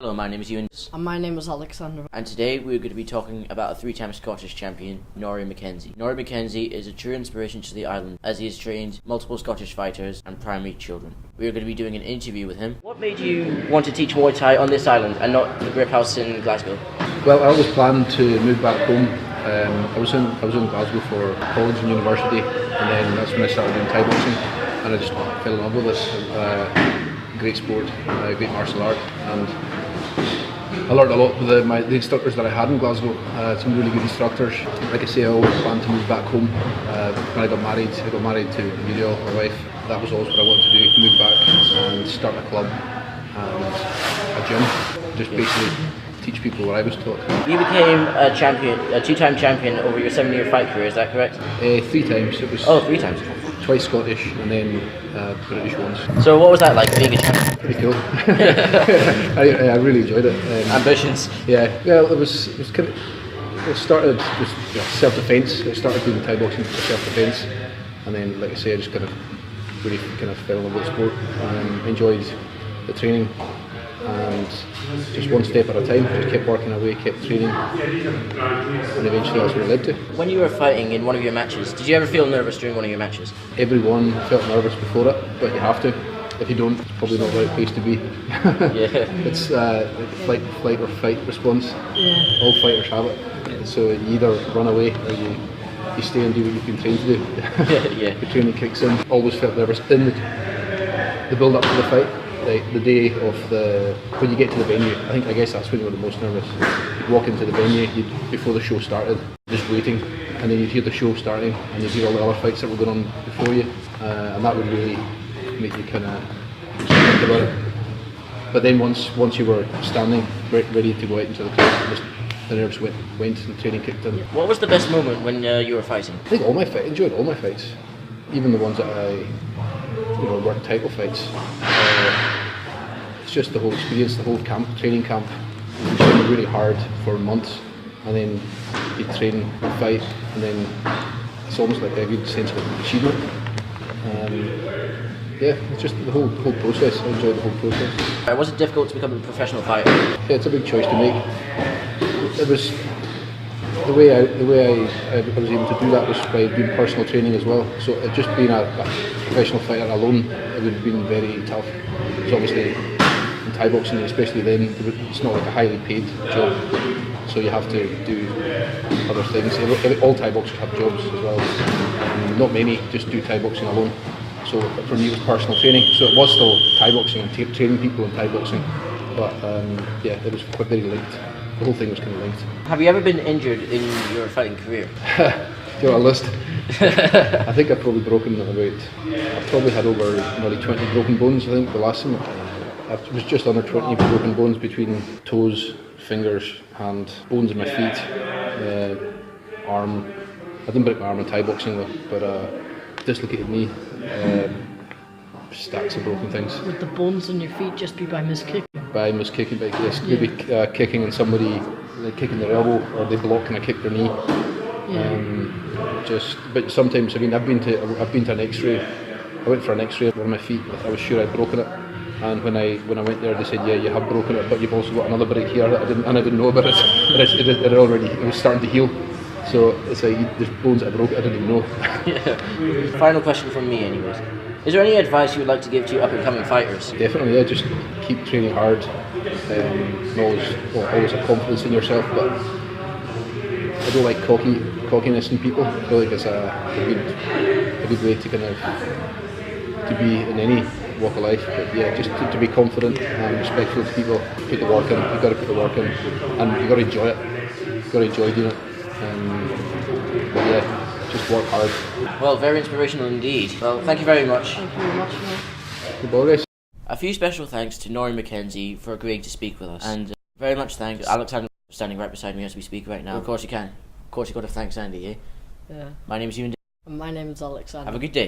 Hello, my name is Ewan. And my name is Alexander. And today we're going to be talking about a three-time Scottish champion, Norrie Mackenzie. Norrie Mackenzie is a true inspiration to the island as he has trained multiple Scottish fighters and primary children. We are going to be doing an interview with him. What made you want to teach Muay Thai on this island and not the Grip House in Glasgow? Well, I always planned to move back home. I was in Glasgow for college and university, and then that's when I started doing Thai boxing, and I just fell in love with this. Great sport, great martial art, and I learned a lot with the instructors that I had in Glasgow. Some really good instructors. Like I say, I always planned to move back home. When I got married to Muriel, my wife. That was always what I wanted to do: move back and start a club and a gym. Just basically teach people what I was taught. You became a champion, a two-time champion over your 7-year fight career. Is that correct? 3 times. It was 3 times. Twice Scottish and then British once. So what was that like, being a champion? Pretty cool. I really enjoyed it. Ambitions? Yeah. Well, it started just self-defence. I started doing Thai boxing for self-defence, and then, like I say, I just really fell in love with the sport and enjoyed the training. And just one step at a time, just kept working away, kept training, and eventually that's where it led to. When you were fighting in one of your matches, did you ever feel nervous during one of your matches? Everyone felt nervous before it, but you have to. If you don't, it's probably not the right place to be. Yeah. It's flight or fight response. Yeah. All fighters have it. So you either run away or you stay and do what you've been trained to do. Yeah. The training kicks in. Always felt nervous in the build up to the fight. Like the day of when you get to the venue, I guess that's when you were the most nervous. You'd walk into the venue before the show started, just waiting, and then you'd hear the show starting, and you'd hear all the other fights that were going on before you, and that would really make you kind of think about it. But then once you were standing, ready to go out into the crowd, the nerves went and the training kicked in. What was the best moment when you were fighting? I think enjoyed all my fights, even the ones that I weren't title fights. It's just the whole experience, the whole training camp. You train really hard for months, and then you train, fight, and then it's almost like a good sense of achievement. Yeah, it's just the whole process. I enjoyed the whole process. Was it difficult to become a professional fighter? Yeah, it's a big choice to make. It was the way I was able to do that was by doing personal training as well. So just being a professional fighter alone, it would have been very tough. Because obviously in Thai boxing, especially then, it's not like a highly paid job. So you have to do other things. All Thai boxers have jobs as well. Not many just do Thai boxing alone. So for me it was personal training. So it was still Thai boxing and training people in Thai boxing. But yeah, it was quite very linked. The whole thing was kind of linked. Have you ever been injured in your fighting career? Do you want a list? I think I've probably broken I've probably had over nearly 20 broken bones. I think the last time it was just under 20 broken bones between toes, fingers, hand, bones in my feet, arm. I didn't break my arm in Thai boxing though, but dislocated knee, stacks of broken things. Would the bones in your feet just be by miskicking? By miskicking, yes, maybe kicking and somebody kicking their elbow, or they block and I kick their knee. But sometimes, I've been to an X-ray. I went for an X-ray on my feet. I was sure I'd broken it, and when I went there, they said, yeah, you have broken it, but you've also got another break here that I didn't know about it. It was starting to heal. So it's like there's bones that I broke I didn't even know. Yeah. Final question from me, anyways. Is there any advice you would like to give to up-and-coming fighters? Definitely, yeah. Just keep training hard. Always have confidence in yourself, but I don't like cockiness in people. I feel like it's a good way to to be in any walk of life. But yeah, just to be confident and respectful to people. Put the work in. You've got to put the work in, and you've got to enjoy it. You've got to enjoy doing it. But yeah, just work hard. Well, very inspirational indeed. Well, thank you very much. Thank you very much, man. Good ball race. A few special thanks to Norrie Mackenzie for agreeing to speak with us, and very much thanks to Alexander standing right beside me as we speak right now. Of course you can. Of course you got to thank Sandy, eh? Yeah. My name is Ewan. And my name is Alexander. Have a good day.